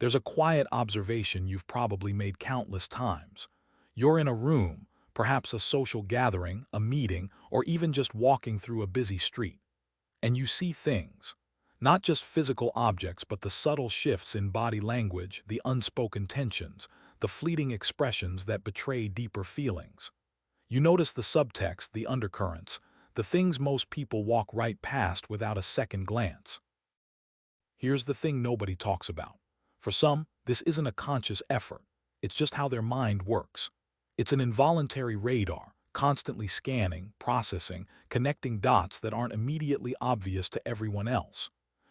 There's a quiet observation you've probably made countless times. You're in a room, perhaps a social gathering, a meeting, or even just walking through a busy street, and you see things. Not just physical objects, but the subtle shifts in body language, the unspoken tensions, the fleeting expressions that betray deeper feelings. You notice the subtext, the undercurrents, the things most people walk right past without a second glance. Here's the thing nobody talks about. For some, this isn't a conscious effort. It's just how their mind works. It's an involuntary radar, constantly scanning, processing, connecting dots that aren't immediately obvious to everyone else.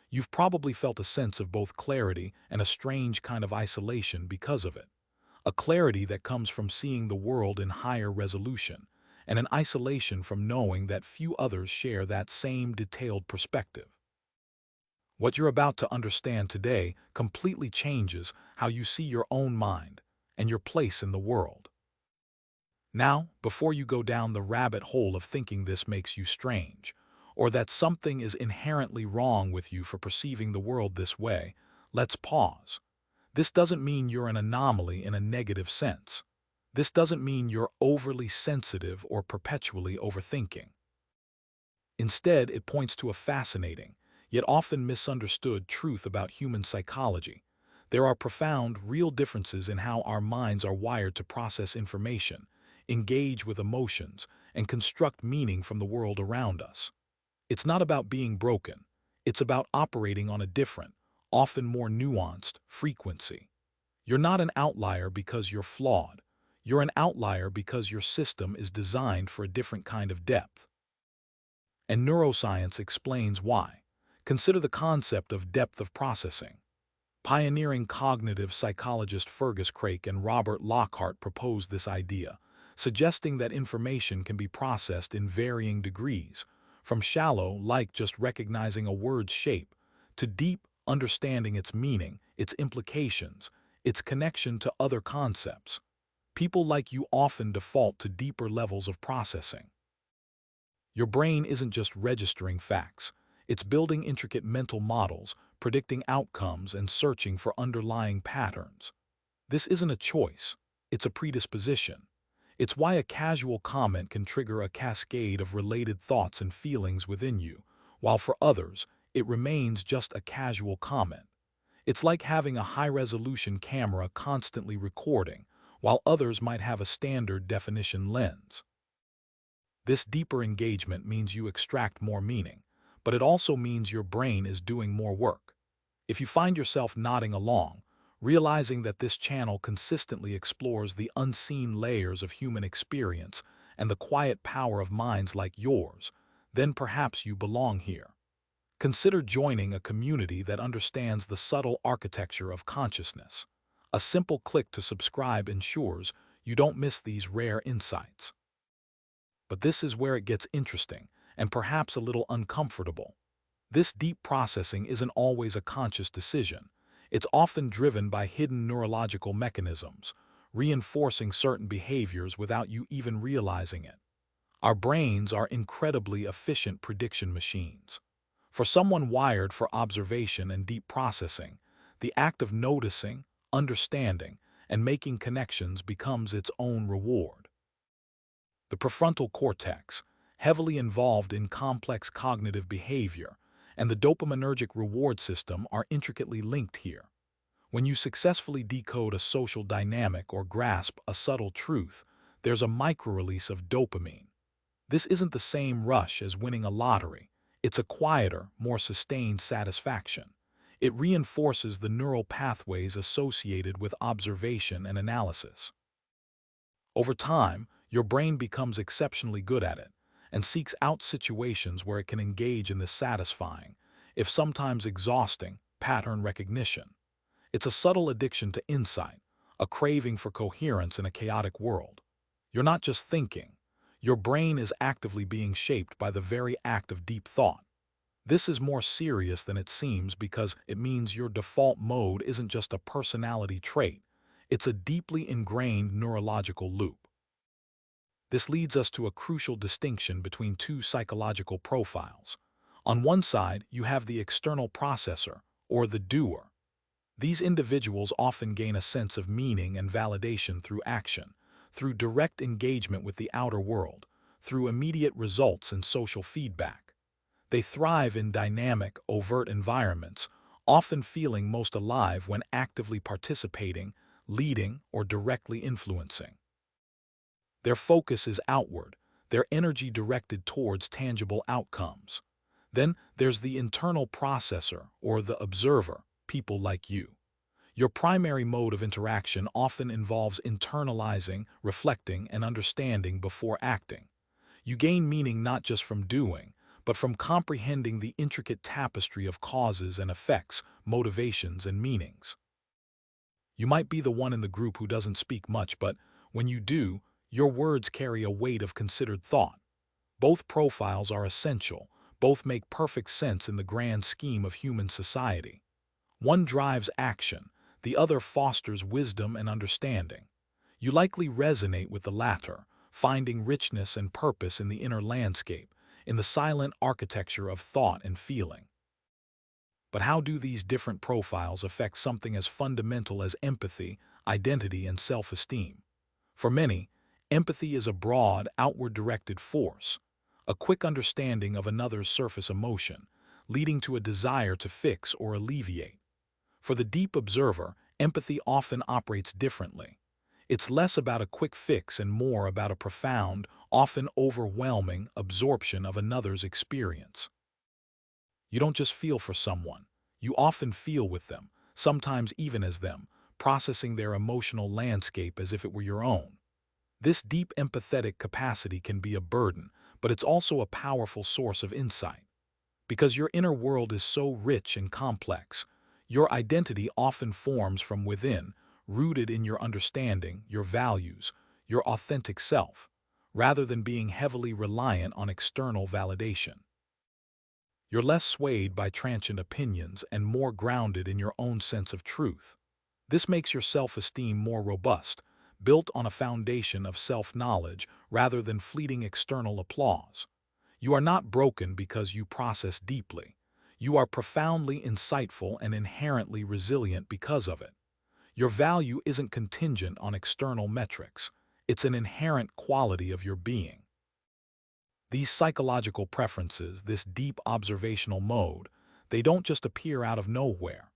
You've probably felt a sense of both clarity and a strange kind of isolation because of it. A clarity that comes from seeing the world in higher resolution, and an isolation from knowing that few others share that same detailed perspective. What you're about to understand today completely changes how you see your own mind and your place in the world. Now, before you go down the rabbit hole of thinking this makes you strange, or that something is inherently wrong with you for perceiving the world this way, let's pause. This doesn't mean you're an anomaly in a negative sense. This doesn't mean you're overly sensitive or perpetually overthinking. Instead, it points to a fascinating, yet often misunderstood truth about human psychology. There are profound, real differences in how our minds are wired to process information, engage with emotions, and construct meaning from the world around us. It's not about being broken. It's about operating on a different, often more nuanced, frequency. You're not an outlier because you're flawed. You're an outlier because your system is designed for a different kind of depth. And neuroscience explains why. Consider the concept of depth of processing. Pioneering cognitive psychologist Fergus Craik and Robert Lockhart proposed this idea, suggesting that information can be processed in varying degrees, from shallow, like just recognizing a word's shape, to deep, understanding its meaning, its implications, its connection to other concepts. People like you often default to deeper levels of processing. Your brain isn't just registering facts. It's building intricate mental models, predicting outcomes, and searching for underlying patterns. This isn't a choice. It's a predisposition. It's why a casual comment can trigger a cascade of related thoughts and feelings within you, while for others, it remains just a casual comment. It's like having a high-resolution camera constantly recording, while others might have a standard definition lens. This deeper engagement means you extract more meaning, but it also means your brain is doing more work. If you find yourself nodding along, realizing that this channel consistently explores the unseen layers of human experience and the quiet power of minds like yours, then perhaps you belong here. Consider joining a community that understands the subtle architecture of consciousness. A simple click to subscribe ensures you don't miss these rare insights. But this is where it gets interesting, and perhaps a little uncomfortable. This deep processing isn't always a conscious decision. It's often driven by hidden neurological mechanisms, reinforcing certain behaviors without you even realizing it. Our brains are incredibly efficient prediction machines. For someone wired for observation and deep processing, the act of noticing, understanding, and making connections becomes its own reward. The prefrontal cortex, heavily involved in complex cognitive behavior, and the dopaminergic reward system are intricately linked here. When you successfully decode a social dynamic or grasp a subtle truth, there's a micro-release of dopamine. This isn't the same rush as winning a lottery. It's a quieter, more sustained satisfaction. It reinforces the neural pathways associated with observation and analysis. Over time, your brain becomes exceptionally good at it and seeks out situations where it can engage in the satisfying, if sometimes exhausting, pattern recognition. It's a subtle addiction to insight, a craving for coherence in a chaotic world. You're not just thinking. Your brain is actively being shaped by the very act of deep thought. This is more serious than it seems because it means your default mode isn't just a personality trait. It's a deeply ingrained neurological loop. This leads us to a crucial distinction between two psychological profiles. On one side, you have the external processor, or the doer. These individuals often gain a sense of meaning and validation through action, through direct engagement with the outer world, through immediate results and social feedback. They thrive in dynamic, overt environments, often feeling most alive when actively participating, leading, or directly influencing. Their focus is outward, their energy directed towards tangible outcomes. Then there's the internal processor, or the observer, people like you. Your primary mode of interaction often involves internalizing, reflecting, and understanding before acting. You gain meaning not just from doing, but from comprehending the intricate tapestry of causes and effects, motivations and meanings. You might be the one in the group who doesn't speak much, but when you do, your words carry a weight of considered thought. Both profiles are essential, both make perfect sense in the grand scheme of human society. One drives action, the other fosters wisdom and understanding. You likely resonate with the latter, finding richness and purpose in the inner landscape, in the silent architecture of thought and feeling. But how do these different profiles affect something as fundamental as empathy, identity, and self-esteem? For many, empathy is a broad, outward-directed force, a quick understanding of another's surface emotion, leading to a desire to fix or alleviate. For the deep observer, empathy often operates differently. It's less about a quick fix and more about a profound, often overwhelming absorption of another's experience. You don't just feel for someone, you often feel with them, sometimes even as them, processing their emotional landscape as if it were your own. This deep empathetic capacity can be a burden, but it's also a powerful source of insight. Because your inner world is so rich and complex, your identity often forms from within, rooted in your understanding, your values, your authentic self, rather than being heavily reliant on external validation. You're less swayed by transient opinions and more grounded in your own sense of truth. This makes your self-esteem more robust, built on a foundation of self-knowledge rather than fleeting external applause. You are not broken because you process deeply. You are profoundly insightful and inherently resilient because of it. Your value isn't contingent on external metrics. It's an inherent quality of your being. These psychological preferences, this deep observational mode, they don't just appear out of nowhere.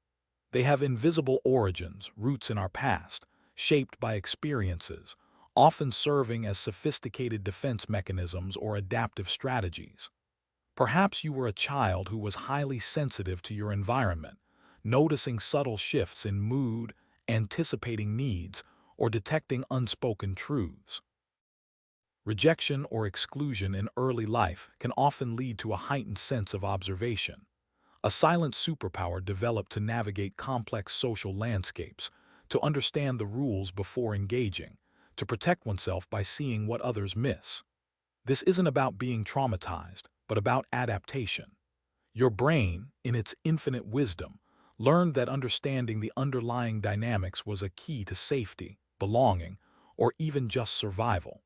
They have invisible origins, roots in our past, shaped by experiences, often serving as sophisticated defense mechanisms or adaptive strategies. Perhaps you were a child who was highly sensitive to your environment, noticing subtle shifts in mood, anticipating needs, or detecting unspoken truths. Rejection or exclusion in early life can often lead to a heightened sense of observation, a silent superpower developed to navigate complex social landscapes, to understand the rules before engaging, to protect oneself by seeing what others miss. This isn't about being traumatized, but about adaptation. Your brain, in its infinite wisdom, learned that understanding the underlying dynamics was a key to safety, belonging, or even just survival.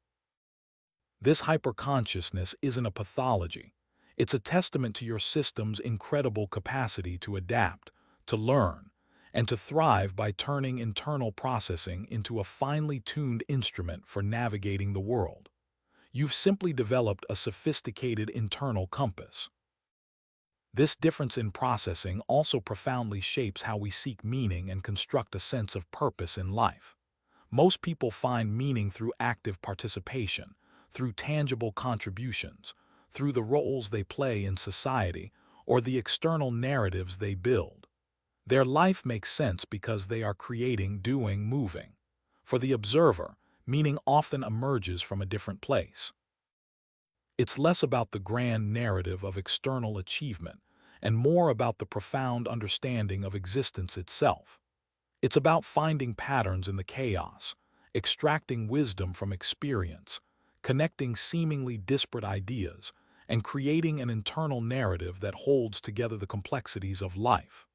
This hyperconsciousness isn't a pathology. It's a testament to your system's incredible capacity to adapt, to learn, and to thrive by turning internal processing into a finely tuned instrument for navigating the world. You've simply developed a sophisticated internal compass. This difference in processing also profoundly shapes how we seek meaning and construct a sense of purpose in life. Most people find meaning through active participation, through tangible contributions, through the roles they play in society, or the external narratives they build. Their life makes sense because they are creating, doing, moving. For the observer, meaning often emerges from a different place. It's less about the grand narrative of external achievement and more about the profound understanding of existence itself. It's about finding patterns in the chaos, extracting wisdom from experience, connecting seemingly disparate ideas, and creating an internal narrative that holds together the complexities of life.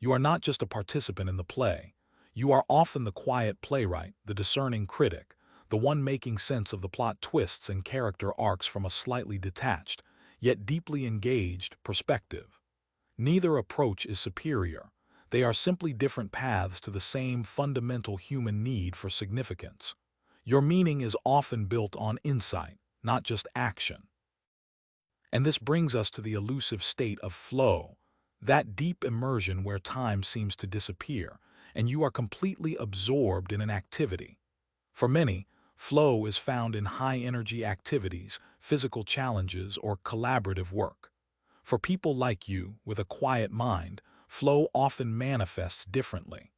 You are not just a participant in the play. You are often the quiet playwright, the discerning critic, the one making sense of the plot twists and character arcs from a slightly detached, yet deeply engaged, perspective. Neither approach is superior. They are simply different paths to the same fundamental human need for significance. Your meaning is often built on insight, not just action. And this brings us to the elusive state of flow, that deep immersion where time seems to disappear, and you are completely absorbed in an activity. For many, flow is found in high-energy activities, physical challenges, or collaborative work. For people like you, with a quiet mind, flow often manifests differently.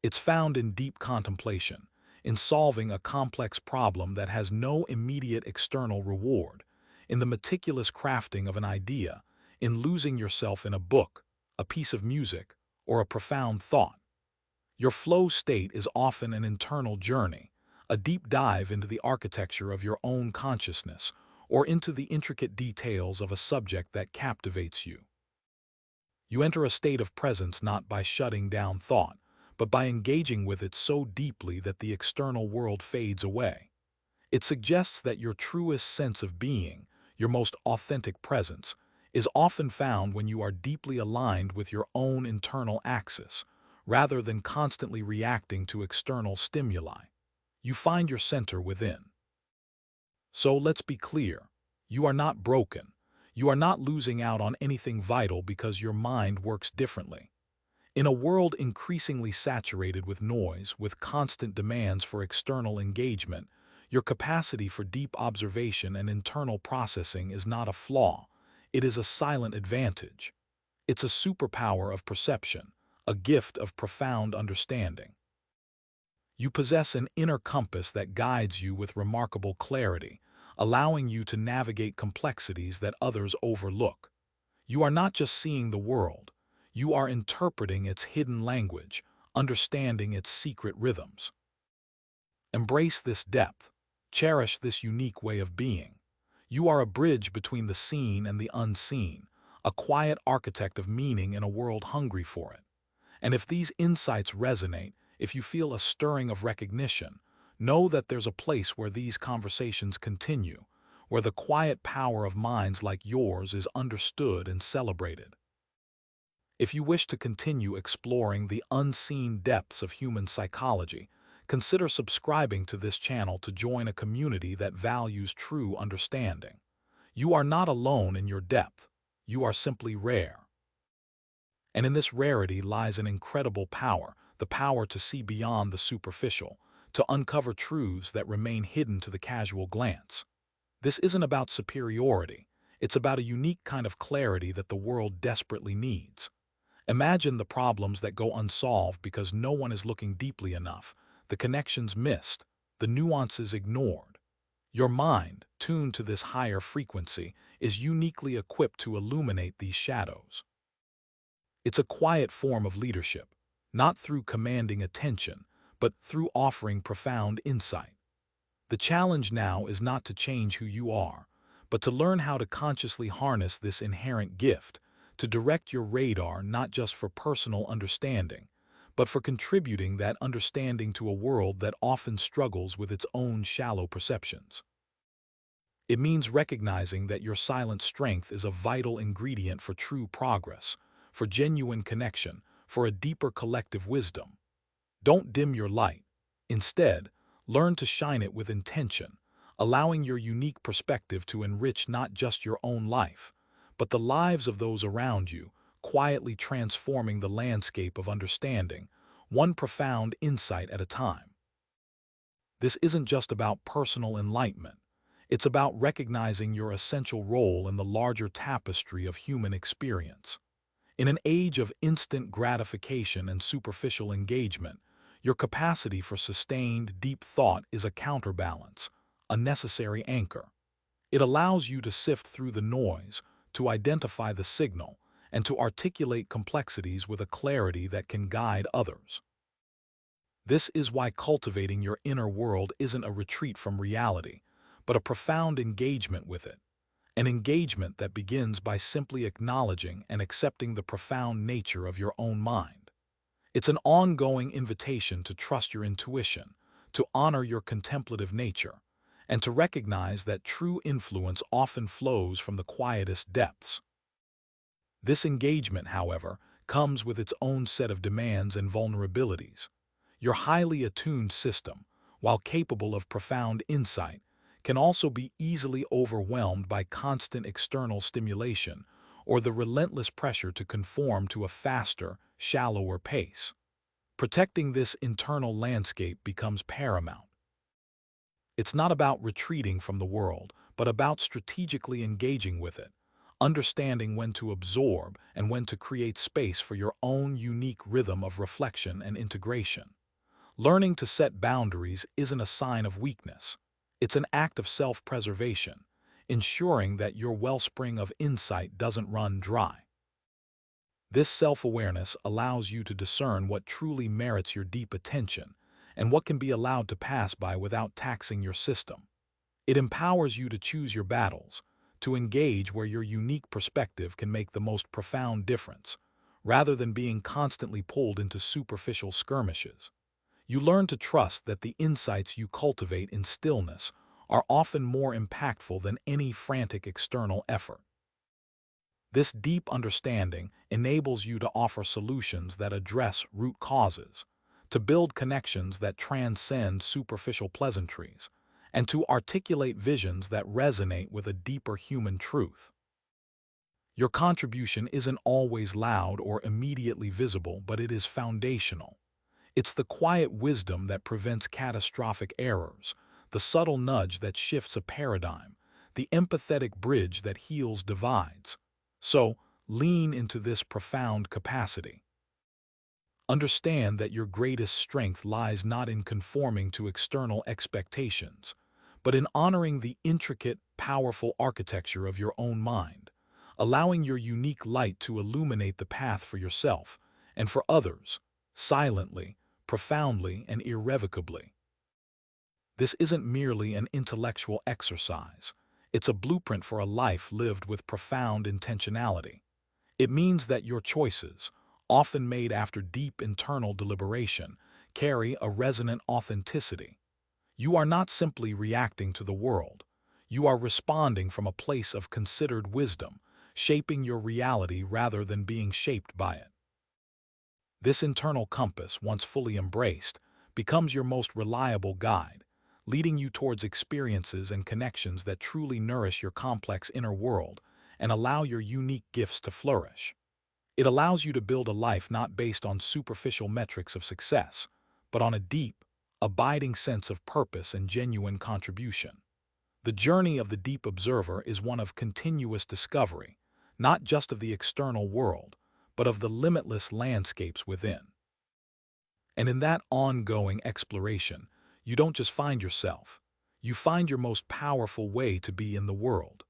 It's found in deep contemplation, in solving a complex problem that has no immediate external reward, in the meticulous crafting of an idea, in losing yourself in a book, a piece of music, or a profound thought. Your flow state is often an internal journey, a deep dive into the architecture of your own consciousness, or into the intricate details of a subject that captivates you. You enter a state of presence not by shutting down thought, but by engaging with it so deeply that the external world fades away. It suggests that your truest sense of being, your most authentic presence, is often found when you are deeply aligned with your own internal axis, rather than constantly reacting to external stimuli. You find your center within. So let's be clear. You are not broken. You are not losing out on anything vital because your mind works differently. In a world increasingly saturated with noise, with constant demands for external engagement, your capacity for deep observation and internal processing is not a flaw. It is a silent advantage. It's a superpower of perception, a gift of profound understanding. You possess an inner compass that guides you with remarkable clarity, allowing you to navigate complexities that others overlook. You are not just seeing the world, you are interpreting its hidden language, understanding its secret rhythms. Embrace this depth. Cherish this unique way of being. You are a bridge between the seen and the unseen, a quiet architect of meaning in a world hungry for it. And if these insights resonate, if you feel a stirring of recognition, know that there's a place where these conversations continue, where the quiet power of minds like yours is understood and celebrated. If you wish to continue exploring the unseen depths of human psychology, consider subscribing to this channel to join a community that values true understanding. You are not alone in your depth. You are simply rare. And in this rarity lies an incredible power, the power to see beyond the superficial, to uncover truths that remain hidden to the casual glance. This isn't about superiority. It's about a unique kind of clarity that the world desperately needs. Imagine the problems that go unsolved because no one is looking deeply enough, the connections missed, the nuances ignored. Your mind, tuned to this higher frequency, is uniquely equipped to illuminate these shadows. It's a quiet form of leadership, not through commanding attention, but through offering profound insight. The challenge now is not to change who you are, but to learn how to consciously harness this inherent gift, to direct your radar not just for personal understanding, but for contributing that understanding to a world that often struggles with its own shallow perceptions. It means recognizing that your silent strength is a vital ingredient for true progress, for genuine connection, for a deeper collective wisdom. Don't dim your light. Instead, learn to shine it with intention, allowing your unique perspective to enrich not just your own life, but the lives of those around you, quietly transforming the landscape of understanding, one profound insight at a time. This isn't just about personal enlightenment. It's about recognizing your essential role in the larger tapestry of human experience. In an age of instant gratification and superficial engagement, your capacity for sustained, deep thought is a counterbalance, a necessary anchor. It allows you to sift through the noise, to identify the signal, and to articulate complexities with a clarity that can guide others. This is why cultivating your inner world isn't a retreat from reality, but a profound engagement with it. An engagement that begins by simply acknowledging and accepting the profound nature of your own mind. It's an ongoing invitation to trust your intuition, to honor your contemplative nature, and to recognize that true influence often flows from the quietest depths. This engagement, however, comes with its own set of demands and vulnerabilities. Your highly attuned system, while capable of profound insight, can also be easily overwhelmed by constant external stimulation or the relentless pressure to conform to a faster, shallower pace. Protecting this internal landscape becomes paramount. It's not about retreating from the world, but about strategically engaging with it, understanding when to absorb and when to create space for your own unique rhythm of reflection and integration. Learning to set boundaries isn't a sign of weakness. It's an act of self-preservation, ensuring that your wellspring of insight doesn't run dry. This self-awareness allows you to discern what truly merits your deep attention and what can be allowed to pass by without taxing your system. It empowers you to choose your battles, to engage where your unique perspective can make the most profound difference, rather than being constantly pulled into superficial skirmishes. You learn to trust that the insights you cultivate in stillness are often more impactful than any frantic external effort. This deep understanding enables you to offer solutions that address root causes, to build connections that transcend superficial pleasantries, and to articulate visions that resonate with a deeper human truth. Your contribution isn't always loud or immediately visible, but it is foundational. It's the quiet wisdom that prevents catastrophic errors, the subtle nudge that shifts a paradigm, the empathetic bridge that heals divides. So, lean into this profound capacity. Understand that your greatest strength lies not in conforming to external expectations, but in honoring the intricate, powerful architecture of your own mind, allowing your unique light to illuminate the path for yourself and for others, silently, profoundly, and irrevocably. This isn't merely an intellectual exercise. It's a blueprint for a life lived with profound intentionality. It means that your choices, often made after deep internal deliberation, carry a resonant authenticity. You are not simply reacting to the world. You are responding from a place of considered wisdom, shaping your reality rather than being shaped by it. This internal compass, once fully embraced, becomes your most reliable guide, leading you towards experiences and connections that truly nourish your complex inner world and allow your unique gifts to flourish. It allows you to build a life not based on superficial metrics of success, but on a deep, abiding sense of purpose and genuine contribution. The journey of the deep observer is one of continuous discovery, not just of the external world, but of the limitless landscapes within. And in that ongoing exploration, you don't just find yourself, you find your most powerful way to be in the world.